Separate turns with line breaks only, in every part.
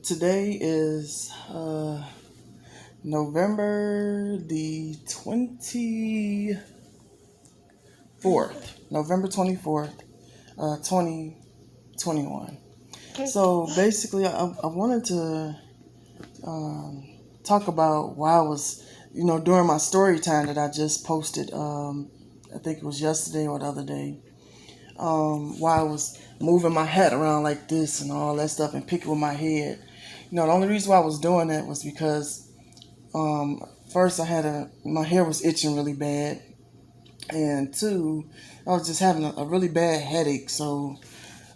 Today is November the 24th. November 24th, 2021. So basically, I wanted to talk about why I was, during my story time that I just posted, I think it was yesterday or the other day, why I was moving my head around like this and all that stuff and picking with my head. The only reason why I was doing that was because first my hair was itching really bad, and two, I was just having a really bad headache, so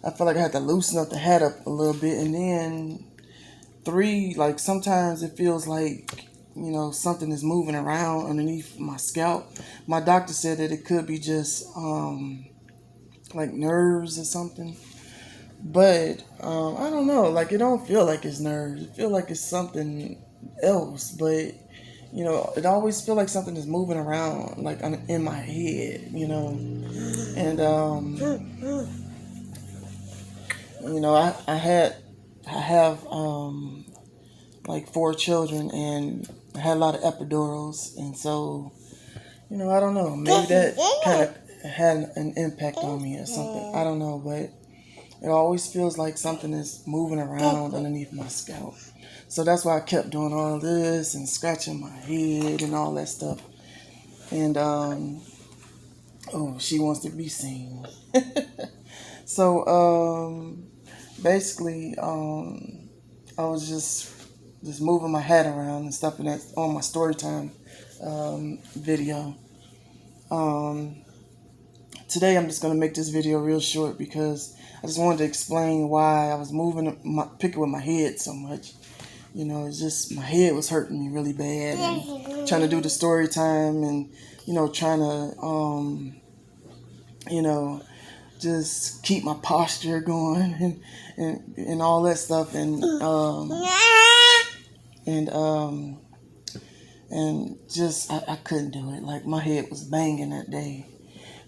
I felt like I had to loosen up the head up a little bit, and then three, like sometimes it feels like something is moving around underneath my scalp. My doctor said that it could be just like nerves or something. But I don't know. Like it don't feel like it's nerves. It feel like it's something else. But it always feel like something is moving around, like in my head. And I have like four children, and I had a lot of epidurals, and so I don't know. Maybe that kind of had an impact on me or something. I don't know, but it always feels like something is moving around underneath my scalp. So that's why I kept doing all this and scratching my head and all that stuff. And, she wants to be seen. So, basically, I was just moving my head around and stuff, and that's on my story time video. Today I'm just going to make this video real short because I just wanted to explain why I was picking with my head so much. It's just my head was hurting me really bad, and trying to do the story time, and trying to just keep my posture going and all that stuff, and just I couldn't do it. Like my head was banging that day.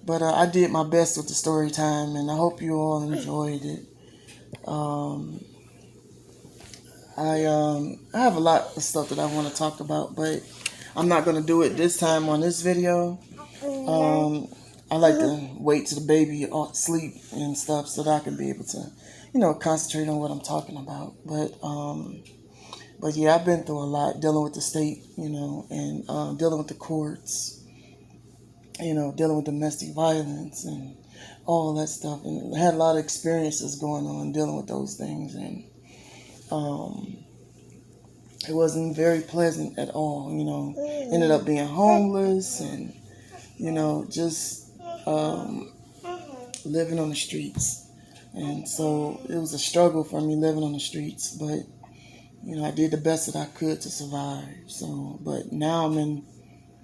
But I did my best with the story time, and I hope you all enjoyed it. I have a lot of stuff that I want to talk about, but I'm not going to do it this time on this video. I like to wait till the baby sleep and stuff so that I can be able to, concentrate on what I'm talking about. But yeah, I've been through a lot dealing with the state, and dealing with the courts, dealing with domestic violence and all that stuff. And I had a lot of experiences going on dealing with those things. And it wasn't very pleasant at all, Ended up being homeless and, just living on the streets. And so it was a struggle for me living on the streets. But, I did the best that I could to survive. So, but now I'm in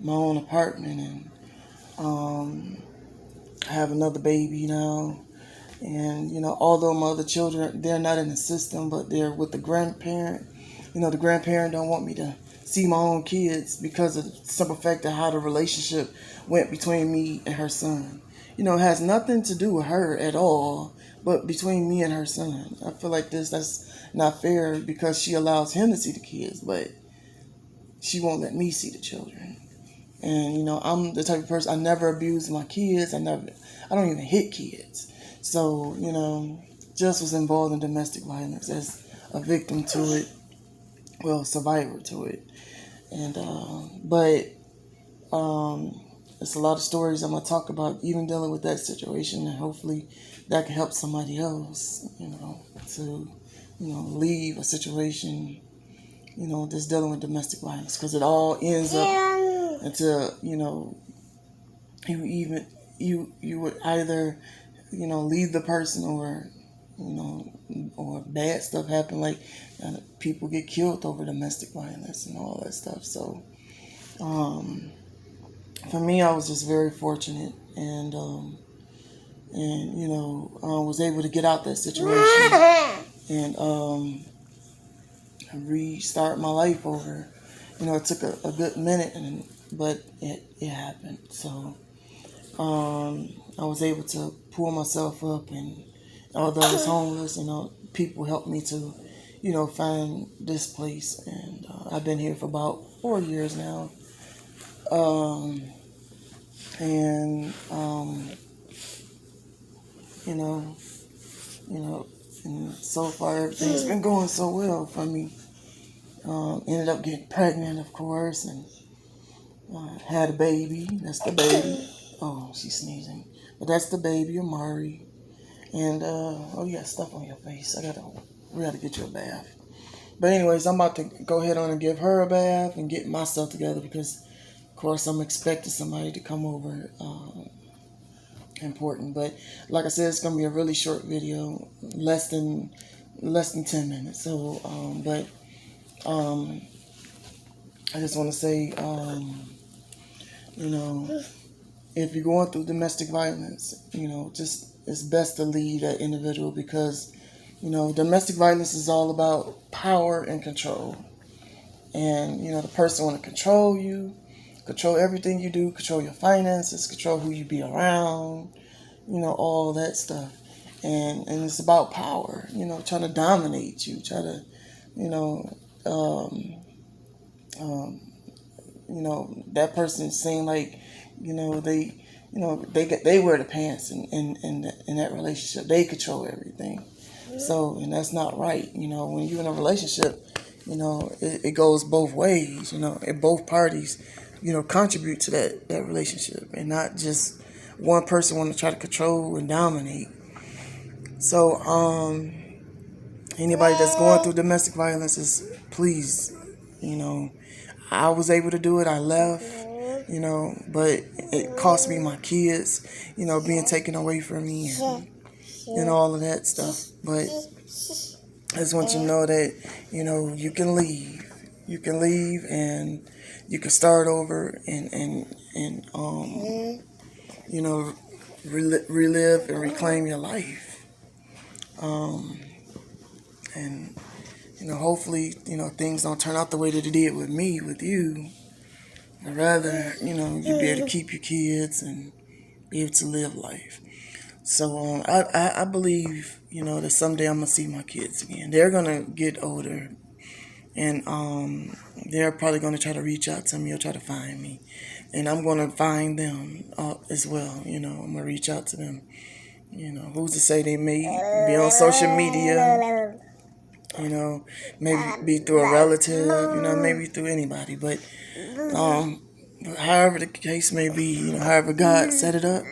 my own apartment, and I have another baby now, and although my other children, they're not in the system, but they're with the grandparent. The grandparent don't want me to see my own kids because of the simple fact of how the relationship went between me and her son. It has nothing to do with her at all, but between me and her son. I feel like that's not fair because she allows him to see the kids, but she won't let me see the children. And I'm the type of person, I never abuse my kids. I don't even hit kids. So just was involved in domestic violence as a victim to it, well, survivor to it. And but it's a lot of stories I'm gonna talk about, even dealing with that situation, and hopefully that can help somebody else, to leave a situation, just dealing with domestic violence, because it all ends up until you would either leave the person, or or bad stuff happen, like people get killed over domestic violence and all that stuff. So for me, I was just very fortunate, and was able to get out that situation and restart my life over. It took a good minute, but it happened. So I was able to pull myself up, and although I was homeless, people helped me to, find this place. And I've been here for about 4 years now. Um, and, you know, you know, and so far everything's been going so well for me. Ended up getting pregnant, of course, and had a baby. That's the baby. Oh, she's sneezing. But that's the baby, Amari. And, oh, you got stuff on your face. We gotta get you a bath. But anyways, I'm about to go ahead on and give her a bath and get my stuff together because, of course, I'm expecting somebody to come over. Important. But like I said, it's gonna be a really short video, less than 10 minutes. So, I just want to say, if you're going through domestic violence, just it's best to leave that individual because, domestic violence is all about power and control. And, the person want to control you, control everything you do, control your finances, control who you be around, all that stuff. And it's about power, trying to dominate you, try to, that person seem like, they wear the pants in that relationship. They control everything. So, and that's not right. When you're in a relationship, it goes both ways, and both parties, contribute to that relationship and not just one person want to try to control and dominate. So, anybody that's going through domestic violence is please, I was able to do it. I left, but it cost me my kids, being taken away from me and all of that stuff. But I just want you to know that, you can leave. You can leave and you can start over and relive and reclaim your life. And hopefully, things don't turn out the way that it did with me, with you. I'd rather, you be able to keep your kids and be able to live life. So I believe, that someday I'm going to see my kids again. They're going to get older. And they're probably going to try to reach out to me or try to find me. And I'm going to find them as well. I'm going to reach out to them. Who's to say they may be on social media, maybe be through a relative, maybe through anybody. But however the case may be, however God set it up,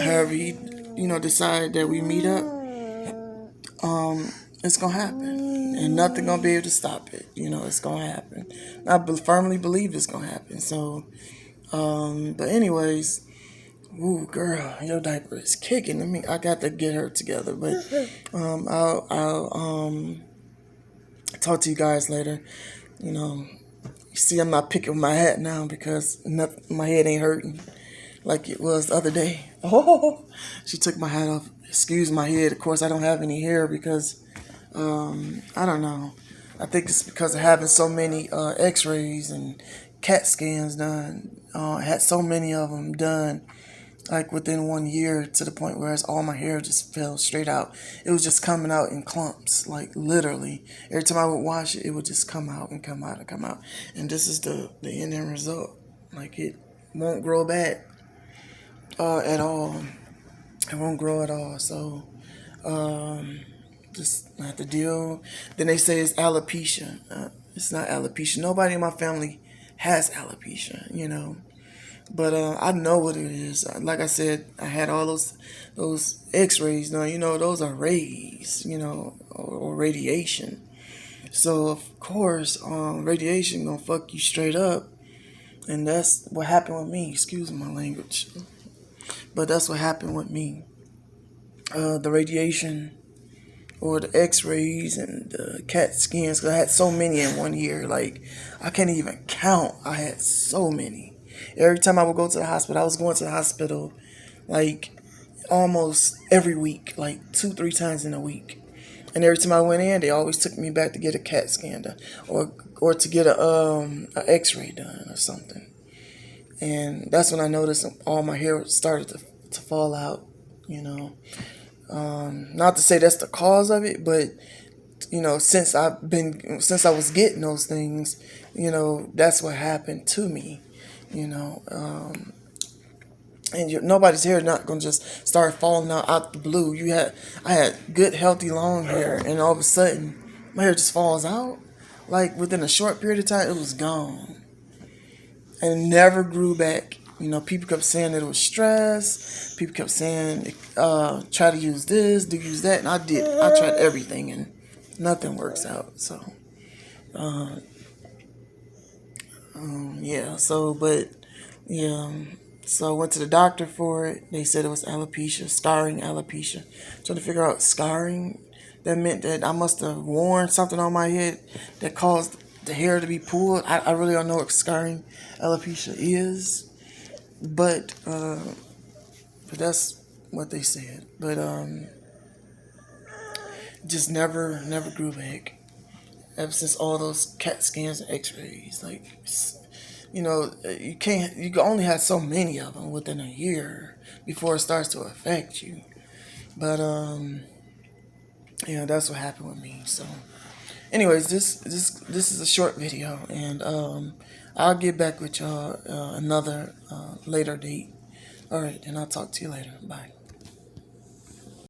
however He, decide that we meet up, it's going to happen. And nothing going to be able to stop it. It's going to happen. I firmly believe it's going to happen. So, but anyways, ooh, girl, your diaper is kicking. I got to get her together. But I'll talk to you guys later. You see, I'm not picking my hat now because my head ain't hurting like it was the other day. Oh, she took my hat off. Excuse my head. Of course, I don't have any hair because, I don't know. I think it's because of having so many x-rays and CAT scans done. I had so many of them done, like within 1 year, to the point where all my hair just fell straight out. It was just coming out in clumps, like literally. Every time I would wash it, it would just come out and come out and come out. And this is the ending result. Like it won't grow back at all. It won't grow at all. So just have to deal. Then they say it's alopecia. It's not alopecia. Nobody in my family has alopecia, But I know what it is. Like I said, I had all those x-rays. Now, those are rays, or radiation. So, of course, radiation gonna fuck you straight up. And that's what happened with me. Excuse my language. But that's what happened with me. The radiation or the x-rays and the CAT scans. Because I had so many in 1 year. Like, I can't even count. I had so many. Every time I would go to the hospital, I was going to the hospital like almost every week, like 2-3 times in a week. And every time I went in, they always took me back to get a CAT scan done, or to get a X-ray done or something. And that's when I noticed all my hair started to fall out. Not to say that's the cause of it, but since I was getting those things, that's what happened to me, you know. And nobody's hair not gonna just start falling out the blue. I had good healthy long hair, and all of a sudden my hair just falls out. Like within a short period of time, it was gone and never grew back. People kept saying that it was stress. People kept saying, try to use this, do use that, and I did. I tried everything, and nothing works out. So, yeah. Yeah. So I went to the doctor for it. They said it was alopecia, scarring alopecia. Trying to figure out scarring. That meant that I must have worn something on my head that caused the hair to be pulled. I really don't know what scarring alopecia is, but that's what they said. But just never grew back ever since all those CAT scans and X-rays. Like, you can't. You can only have so many of them within a year before it starts to affect you. But yeah, that's what happened with me. So, anyways, this is a short video, and I'll get back with y'all another later date. All right, and I'll talk to you later. Bye.